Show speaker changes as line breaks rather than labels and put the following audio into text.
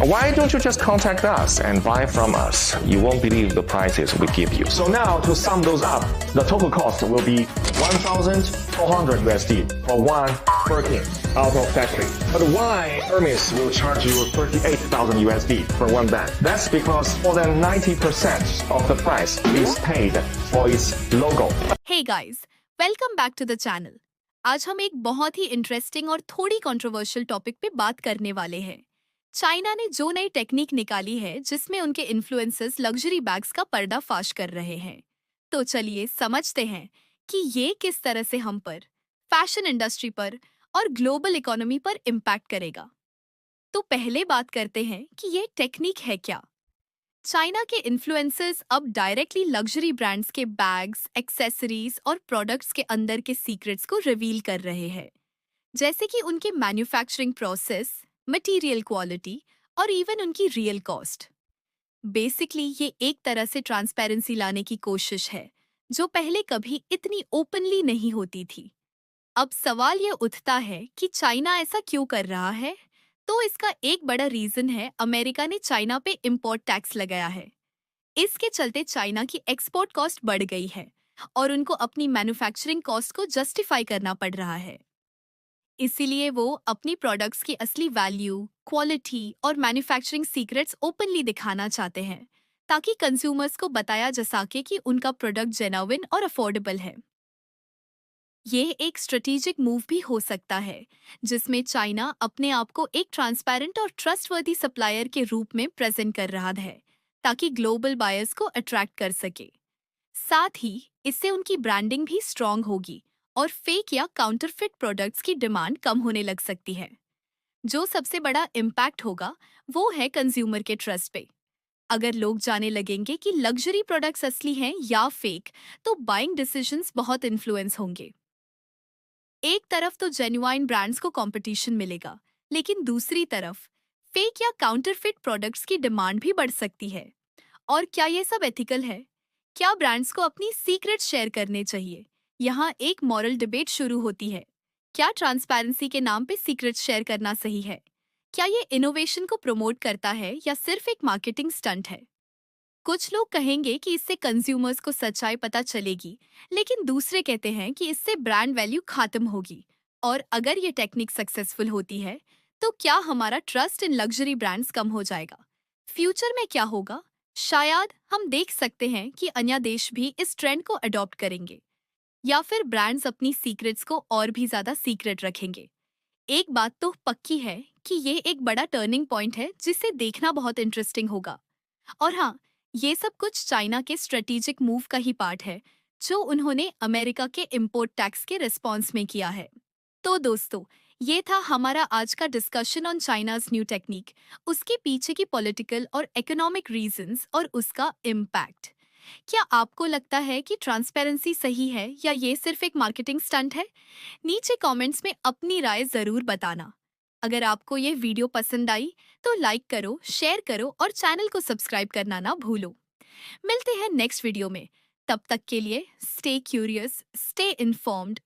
Why don't you just contact us and buy from us? You won't believe the prices we give you.
So now to sum those up, the total cost will be 1,400 USD for one Birkin out of factory. But why Hermes will charge you 38,000 USD for one bag? That's because more than 90% of the price is paid for its logo.
Hey guys, welcome back to the channel. आज हम एक बहुत ही interesting और थोड़ी controversial topic पे बात करने वाले हैं। चाइना ने जो नई टेक्निक निकाली है जिसमें उनके इन्फ्लुएंसर्स लग्जरी बैग्स का पर्दाफाश कर रहे हैं। तो चलिए समझते हैं कि ये किस तरह से हम पर, फैशन इंडस्ट्री पर और ग्लोबल इकोनॉमी पर इम्पैक्ट करेगा। तो पहले बात करते हैं कि ये टेक्निक है क्या। चाइना के इन्फ्लुएंसर्स अब डायरेक्टली लग्जरी ब्रांड्स के बैग्स, एक्सेसरीज और प्रोडक्ट्स के अंदर के सीक्रेट्स को रिवील कर रहे हैं, जैसे कि उनके मैन्युफैक्चरिंग प्रोसेस, मटेरियल क्वालिटी और इवन उनकी रियल कॉस्ट। बेसिकली ये एक तरह से ट्रांसपेरेंसी लाने की कोशिश है जो पहले कभी इतनी ओपनली नहीं होती थी। अब सवाल ये उठता है कि चाइना ऐसा क्यों कर रहा है। तो इसका एक बड़ा रीजन है अमेरिका ने चाइना पे इंपोर्ट टैक्स लगाया है। इसके चलते चाइना की एक्सपोर्ट कॉस्ट बढ़ गई है और उनको अपनी मैन्युफैक्चरिंग कॉस्ट को जस्टिफाई करना पड़ रहा है। इसीलिए वो अपनी प्रोडक्ट्स की असली वैल्यू, क्वालिटी और मैन्युफैक्चरिंग सीक्रेट्स ओपनली दिखाना चाहते हैं ताकि कंज्यूमर्स को बताया जा सके कि उनका प्रोडक्ट जेन्युइन और अफोर्डेबल है। ये एक स्ट्रेटेजिक मूव भी हो सकता है जिसमें चाइना अपने आप को एक ट्रांसपेरेंट और ट्रस्टवर्दी सप्लायर के रूप में प्रेजेंट कर रहा है ताकि ग्लोबल बायर्स को अट्रैक्ट कर सके। साथ ही इससे उनकी ब्रांडिंग भी स्ट्रॉन्ग होगी और फेक या काउंटरफिट प्रोडक्ट्स की डिमांड कम होने लग सकती है। जो सबसे बड़ा इम्पैक्ट होगा वो है कंज्यूमर के ट्रस्ट पे। अगर लोग जाने लगेंगे कि लग्जरी प्रोडक्ट्स असली हैं या फेक, तो बाइंग डिसीजंस बहुत इन्फ्लुएंस होंगे। एक तरफ तो जेन्युइन ब्रांड्स को कंपटीशन मिलेगा, लेकिन दूसरी तरफ फेक या काउंटरफिट प्रोडक्ट्स की डिमांड भी बढ़ सकती है। और क्या ये सब एथिकल है? क्या ब्रांड्स को अपनी सीक्रेट शेयर करने चाहिए? यहाँ एक मॉरल डिबेट शुरू होती है। क्या ट्रांसपेरेंसी के नाम पे सीक्रेट शेयर करना सही है? क्या ये इनोवेशन को प्रमोट करता है या सिर्फ एक मार्केटिंग स्टंट है? कुछ लोग कहेंगे कि इससे कंज्यूमर्स को सच्चाई पता चलेगी, लेकिन दूसरे कहते हैं कि इससे ब्रांड वैल्यू खत्म होगी। और अगर ये टेक्निक सक्सेसफुल होती है, तो क्या हमारा trust in luxury brands come हो जाएगा? फ्यूचर में क्या होगा? शायद हम देख सकते हैं कि अन्य देश भी इस ट्रेंड को अडॉप्ट करेंगे, या फिर ब्रांड्स अपनी सीक्रेट्स को और भी ज्यादा सीक्रेट रखेंगे। एक बात तो पक्की है कि ये एक बड़ा टर्निंग पॉइंट है जिसे देखना बहुत इंटरेस्टिंग होगा। और हाँ, ये सब कुछ चाइना के स्ट्रेटेजिक मूव का ही पार्ट है जो उन्होंने अमेरिका के इंपोर्ट टैक्स के रिस्पॉन्स में किया है। तो दोस्तों, ये था हमारा आज का discussion on China's new technique, उसके पीछे की पॉलिटिकल और इकोनॉमिक रीजंस और उसका इम्पैक्ट। क्या आपको लगता है कि ट्रांसपेरेंसी सही है या ये सिर्फ एक मार्केटिंग स्टंट है? नीचे कमेंट्स में अपनी राय जरूर बताना। अगर आपको ये वीडियो पसंद आई तो लाइक करो, शेयर करो और चैनल को सब्सक्राइब करना ना भूलो। मिलते हैं नेक्स्ट वीडियो में। तब तक के लिए स्टे क्यूरियस, स्टे इन्फॉर्म्ड